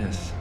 Yes.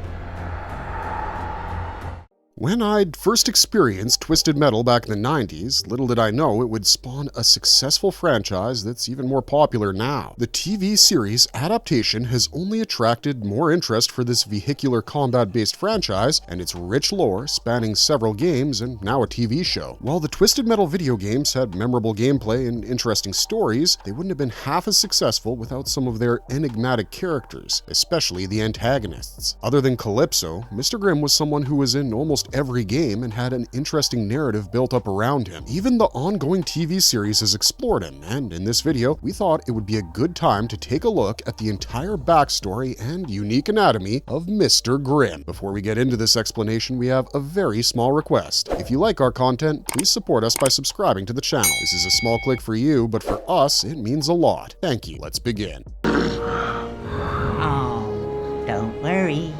When I'd first experienced Twisted Metal back in the 90s, little did I know it would spawn a successful franchise that's even more popular now. The TV series adaptation has only attracted more interest for this vehicular combat-based franchise and its rich lore spanning several games and now a TV show. While the Twisted Metal video games had memorable gameplay and interesting stories, they wouldn't have been half as successful without some of their enigmatic characters, especially the antagonists. Other than Calypso, Mr. Grimm was someone who was in almost every game and had an interesting narrative built up around him. Even the ongoing TV series has explored him, and in this video, we thought it would be a good time to take a look at the entire backstory and unique anatomy of Mr. Grimm. Before we get into this explanation, we have a very small request. If you like our content, please support us by subscribing to the channel. This is a small click for you, but for us, it means a lot. Thank you. Let's begin. Oh, don't worry.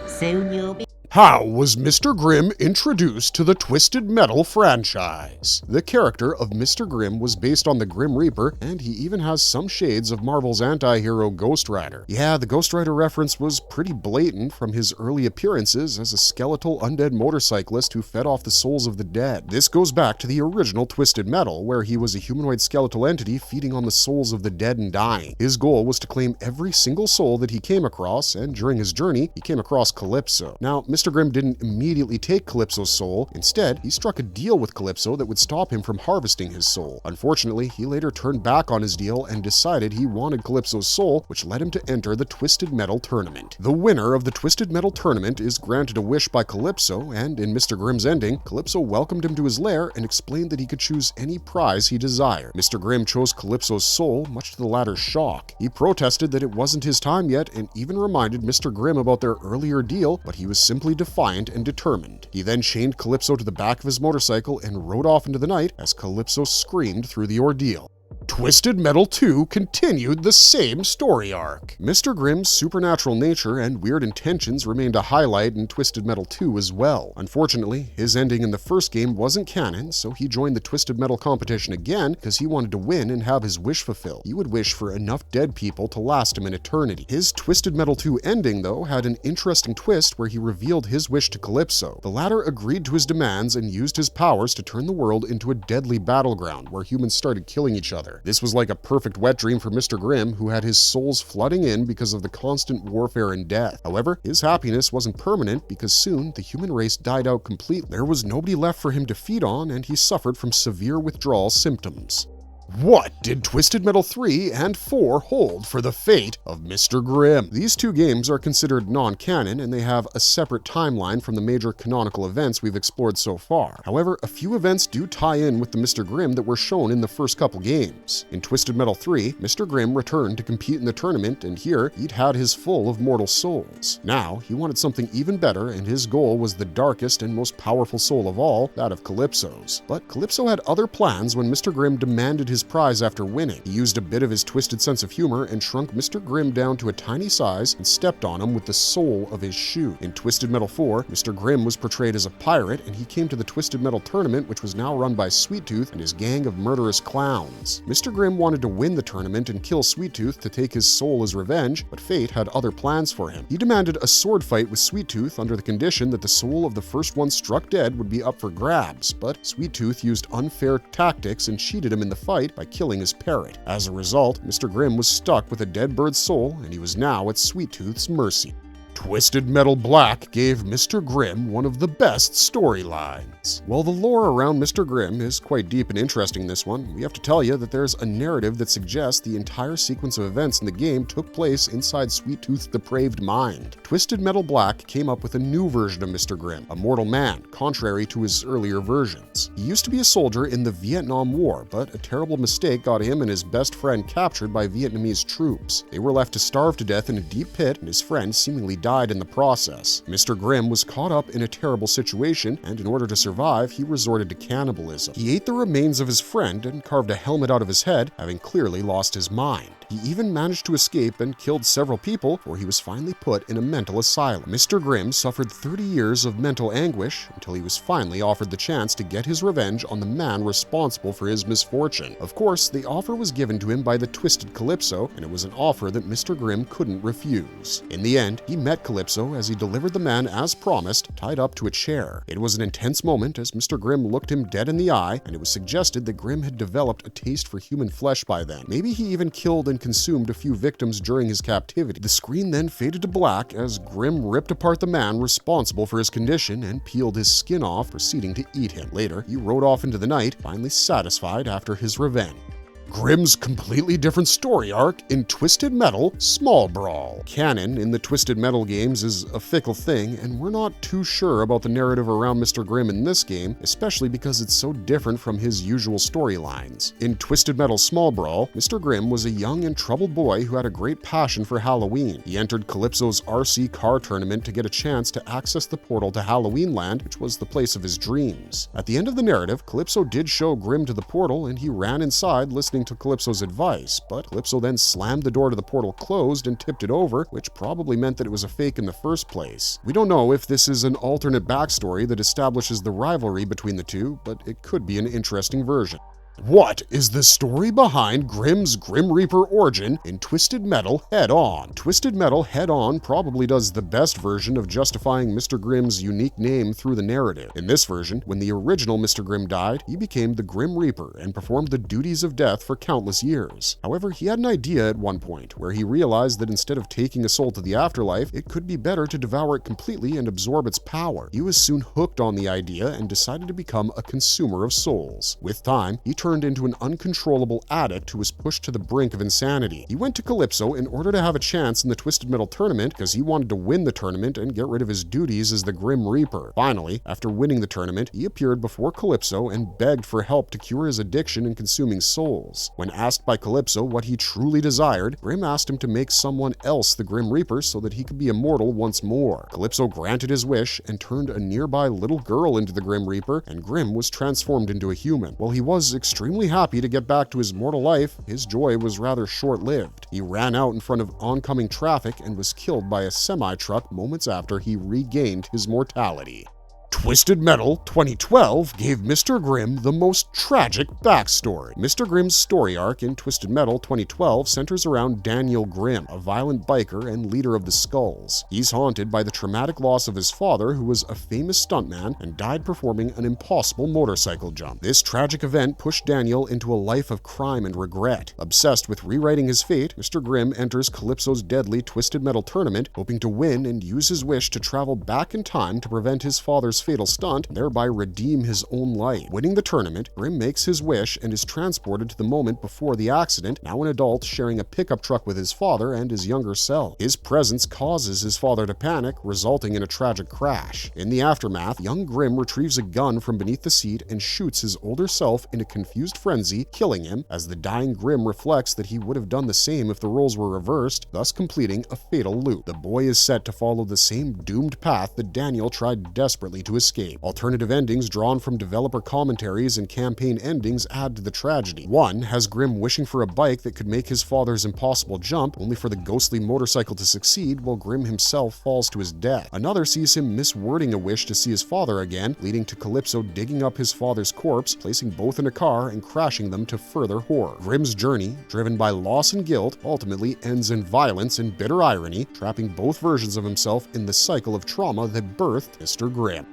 Soon you'll be... How was Mr. Grimm introduced to the Twisted Metal franchise? The character of Mr. Grimm was based on the Grim Reaper, and he even has some shades of Marvel's anti-hero Ghost Rider. Yeah, the Ghost Rider reference was pretty blatant from his early appearances as a skeletal undead motorcyclist who fed off the souls of the dead. This goes back to the original Twisted Metal, where he was a humanoid skeletal entity feeding on the souls of the dead and dying. His goal was to claim every single soul that he came across, and during his journey, he came across Calypso. Now, Mr. Grimm didn't immediately take Calypso's soul. Instead, he struck a deal with Calypso that would stop him from harvesting his soul. Unfortunately, he later turned back on his deal and decided he wanted Calypso's soul, which led him to enter the Twisted Metal tournament. The winner of the Twisted Metal tournament is granted a wish by Calypso, and in Mr. Grimm's ending, Calypso welcomed him to his lair and explained that he could choose any prize he desired. Mr. Grimm chose Calypso's soul, much to the latter's shock. He protested that it wasn't his time yet and even reminded Mr. Grimm about their earlier deal, but he was simply defiant and determined. He then chained Calypso to the back of his motorcycle and rode off into the night as Calypso screamed through the ordeal. Twisted Metal 2 continued the same story arc. Mr. Grimm's supernatural nature and weird intentions remained a highlight in Twisted Metal 2 as well. Unfortunately, his ending in the first game wasn't canon, so he joined the Twisted Metal competition again because he wanted to win and have his wish fulfilled. He would wish for enough dead people to last him an eternity. His Twisted Metal 2 ending, though, had an interesting twist where he revealed his wish to Calypso. The latter agreed to his demands and used his powers to turn the world into a deadly battleground where humans started killing each other. This was like a perfect wet dream for Mr. Grimm, who had his souls flooding in because of the constant warfare and death. However, his happiness wasn't permanent because soon the human race died out completely. There was nobody left for him to feed on, and he suffered from severe withdrawal symptoms. What did Twisted Metal 3 and 4 hold for the fate of Mr. Grimm? These two games are considered non-canon, and they have a separate timeline from the major canonical events we've explored so far. However, a few events do tie in with the Mr. Grimm that were shown in the first couple games. In Twisted Metal 3, Mr. Grimm returned to compete in the tournament, and here he'd had his full of mortal souls. Now, he wanted something even better, and his goal was the darkest and most powerful soul of all, that of Calypso's. But Calypso had other plans when Mr. Grimm demanded his prize after winning. He used a bit of his twisted sense of humor and shrunk Mr. Grimm down to a tiny size and stepped on him with the sole of his shoe. In Twisted Metal 4, Mr. Grimm was portrayed as a pirate, and he came to the Twisted Metal tournament, which was now run by Sweet Tooth and his gang of murderous clowns. Mr. Grimm wanted to win the tournament and kill Sweet Tooth to take his soul as revenge, but fate had other plans for him. He demanded a sword fight with Sweet Tooth under the condition that the soul of the first one struck dead would be up for grabs, but Sweet Tooth used unfair tactics and cheated him in the fight by killing his parrot. As a result, Mr. Grimm was stuck with a dead bird's soul, and he was now at Sweet Tooth's mercy. Twisted Metal Black gave Mr. Grimm one of the best storylines. While the lore around Mr. Grimm is quite deep and interesting in this one, we have to tell you that there's a narrative that suggests the entire sequence of events in the game took place inside Sweet Tooth's depraved mind. Twisted Metal Black came up with a new version of Mr. Grimm, a mortal man, contrary to his earlier versions. He used to be a soldier in the Vietnam War, but a terrible mistake got him and his best friend captured by Vietnamese troops. They were left to starve to death in a deep pit, and his friend seemingly died in the process. Mr. Grimm was caught up in a terrible situation, and in order to survive, he resorted to cannibalism. He ate the remains of his friend and carved a helmet out of his head, having clearly lost his mind. He even managed to escape and killed several people before he was finally put in a mental asylum. Mr. Grimm suffered 30 years of mental anguish until he was finally offered the chance to get his revenge on the man responsible for his misfortune. Of course, the offer was given to him by the twisted Calypso, and it was an offer that Mr. Grimm couldn't refuse. In the end, he met Calypso as he delivered the man as promised, tied up to a chair. It was an intense moment as Mr. Grimm looked him dead in the eye, and it was suggested that Grimm had developed a taste for human flesh by then. Maybe he even killed and consumed a few victims during his captivity. The screen then faded to black as Grimm ripped apart the man responsible for his condition and peeled his skin off, proceeding to eat him. Later, he rode off into the night, finally satisfied after his revenge. Grimm's completely different story arc in Twisted Metal Small Brawl. Canon in the Twisted Metal games is a fickle thing, and we're not too sure about the narrative around Mr. Grimm in this game, especially because it's so different from his usual storylines. In Twisted Metal Small Brawl, Mr. Grimm was a young and troubled boy who had a great passion for Halloween. He entered Calypso's RC car tournament to get a chance to access the portal to Halloween Land, which was the place of his dreams. At the end of the narrative, Calypso did show Grimm to the portal, and he ran inside listening to Calypso's advice, but Calypso then slammed the door to the portal closed and tipped it over, which probably meant that it was a fake in the first place. We don't know if this is an alternate backstory that establishes the rivalry between the two, but it could be an interesting version. What is the story behind Grimm's Grim Reaper origin in Twisted Metal Head On? Twisted Metal Head On probably does the best version of justifying Mr. Grimm's unique name through the narrative. In this version, when the original Mr. Grimm died, he became the Grim Reaper and performed the duties of death for countless years. However, he had an idea at one point where he realized that instead of taking a soul to the afterlife, it could be better to devour it completely and absorb its power. He was soon hooked on the idea and decided to become a consumer of souls. With time, he turned into an uncontrollable addict who was pushed to the brink of insanity. He went to Calypso in order to have a chance in the Twisted Metal tournament because he wanted to win the tournament and get rid of his duties as the Grim Reaper. Finally, after winning the tournament, he appeared before Calypso and begged for help to cure his addiction in consuming souls. When asked by Calypso what he truly desired, Grimm asked him to make someone else the Grim Reaper so that he could be immortal once more. Calypso granted his wish and turned a nearby little girl into the Grim Reaper, and Grimm was transformed into a human. While he was extremely happy to get back to his mortal life, his joy was rather short-lived. He ran out in front of oncoming traffic and was killed by a semi-truck moments after he regained his mortality. Twisted Metal 2012 gave Mr. Grimm the most tragic backstory. Mr. Grimm's story arc in Twisted Metal 2012 centers around Daniel Grimm, a violent biker and leader of the Skulls. He's haunted by the traumatic loss of his father, who was a famous stuntman and died performing an impossible motorcycle jump. This tragic event pushed Daniel into a life of crime and regret. Obsessed with rewriting his fate, Mr. Grimm enters Calypso's deadly Twisted Metal tournament, hoping to win and use his wish to travel back in time to prevent his father's fatal stunt, thereby redeem his own life. Winning the tournament, Grimm makes his wish and is transported to the moment before the accident, now an adult sharing a pickup truck with his father and his younger self. His presence causes his father to panic, resulting in a tragic crash. In the aftermath, young Grimm retrieves a gun from beneath the seat and shoots his older self in a confused frenzy, killing him, as the dying Grimm reflects that he would have done the same if the roles were reversed, thus completing a fatal loop. The boy is set to follow the same doomed path that Daniel tried desperately to escape. Alternative endings drawn from developer commentaries and campaign endings add to the tragedy. One has Grimm wishing for a bike that could make his father's impossible jump, only for the ghostly motorcycle to succeed while Grimm himself falls to his death. Another sees him miswording a wish to see his father again, leading to Calypso digging up his father's corpse, placing both in a car and crashing them to further horror. Grimm's journey, driven by loss and guilt, ultimately ends in violence and bitter irony, trapping both versions of himself in the cycle of trauma that birthed Mr. Grimm.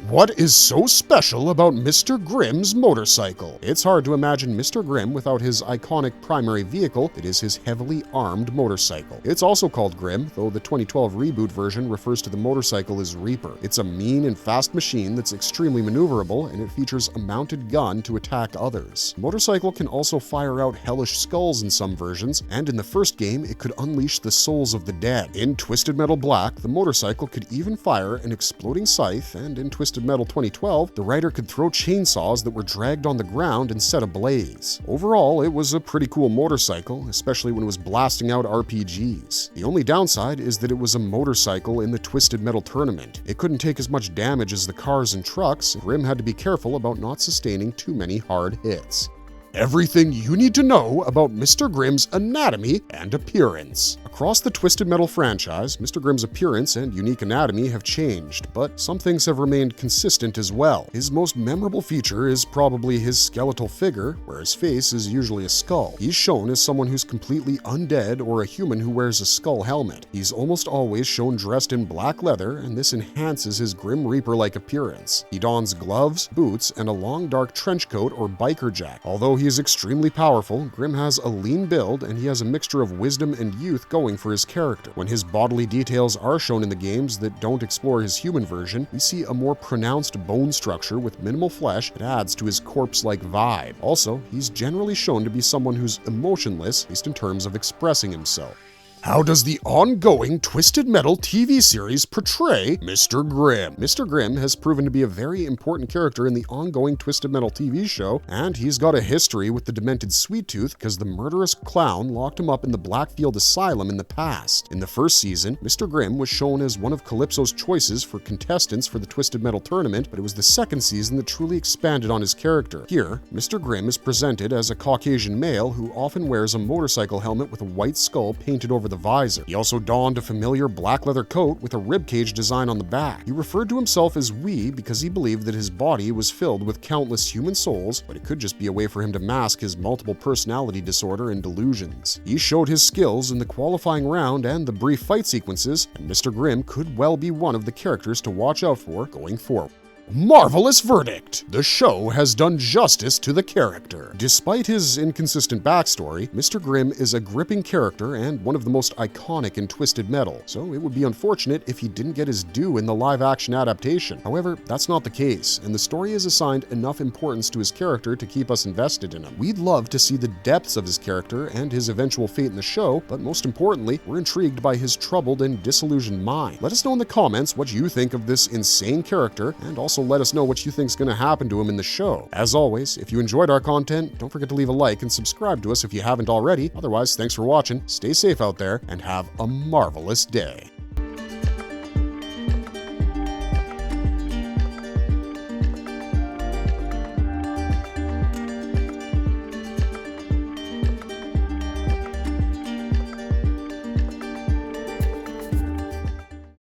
What is so special about Mr. Grimm's motorcycle? It's hard to imagine Mr. Grimm without his iconic primary vehicle that is his heavily armed motorcycle. It's also called Grimm, though the 2012 reboot version refers to the motorcycle as Reaper. It's a mean and fast machine that's extremely maneuverable, and it features a mounted gun to attack others. The motorcycle can also fire out hellish skulls in some versions, and in the first game it could unleash the souls of the dead. In Twisted Metal Black, the motorcycle could even fire an exploding scythe, and in Twisted Metal 2012, the rider could throw chainsaws that were dragged on the ground and set ablaze. Overall, it was a pretty cool motorcycle, especially when it was blasting out RPGs. The only downside is that it was a motorcycle in the Twisted Metal tournament. It couldn't take as much damage as the cars and trucks, and Grimm had to be careful about not sustaining too many hard hits. Everything you need to know about Mr. Grimm's anatomy and appearance. Across the Twisted Metal franchise, Mr. Grimm's appearance and unique anatomy have changed, but some things have remained consistent as well. His most memorable feature is probably his skeletal figure, where his face is usually a skull. He's shown as someone who's completely undead or a human who wears a skull helmet. He's almost always shown dressed in black leather, and this enhances his Grim Reaper-like appearance. He dons gloves, boots, and a long dark trench coat or biker jacket. Although he is extremely powerful, Grimm has a lean build, and he has a mixture of wisdom and youth going for his character. When his bodily details are shown in the games that don't explore his human version, we see a more pronounced bone structure with minimal flesh that adds to his corpse-like vibe. Also, he's generally shown to be someone who's emotionless, at least in terms of expressing himself. How does the ongoing Twisted Metal TV series portray Mr. Grimm? Mr. Grimm has proven to be a very important character in the ongoing Twisted Metal TV show, and he's got a history with the demented Sweet Tooth because the murderous clown locked him up in the Blackfield Asylum in the past. In the first season, Mr. Grimm was shown as one of Calypso's choices for contestants for the Twisted Metal tournament, but it was the second season that truly expanded on his character. Here, Mr. Grimm is presented as a Caucasian male who often wears a motorcycle helmet with a white skull painted over the visor. He also donned a familiar black leather coat with a ribcage design on the back. He referred to himself as "we" because he believed that his body was filled with countless human souls, but it could just be a way for him to mask his multiple personality disorder and delusions. He showed his skills in the qualifying round and the brief fight sequences, and Mr. Grimm could well be one of the characters to watch out for going forward. Marvelous verdict! The show has done justice to the character. Despite his inconsistent backstory, Mr. Grimm is a gripping character and one of the most iconic in Twisted Metal, so it would be unfortunate if he didn't get his due in the live-action adaptation. However, that's not the case, and the story has assigned enough importance to his character to keep us invested in him. We'd love to see the depths of his character and his eventual fate in the show, but most importantly, we're intrigued by his troubled and disillusioned mind. Let us know in the comments what you think of this insane character, and also let us know what you think is going to happen to him in the show. As always, if you enjoyed our content, don't forget to leave a like and subscribe to us if you haven't already. Otherwise, thanks for watching, stay safe out there, and have a marvelous day.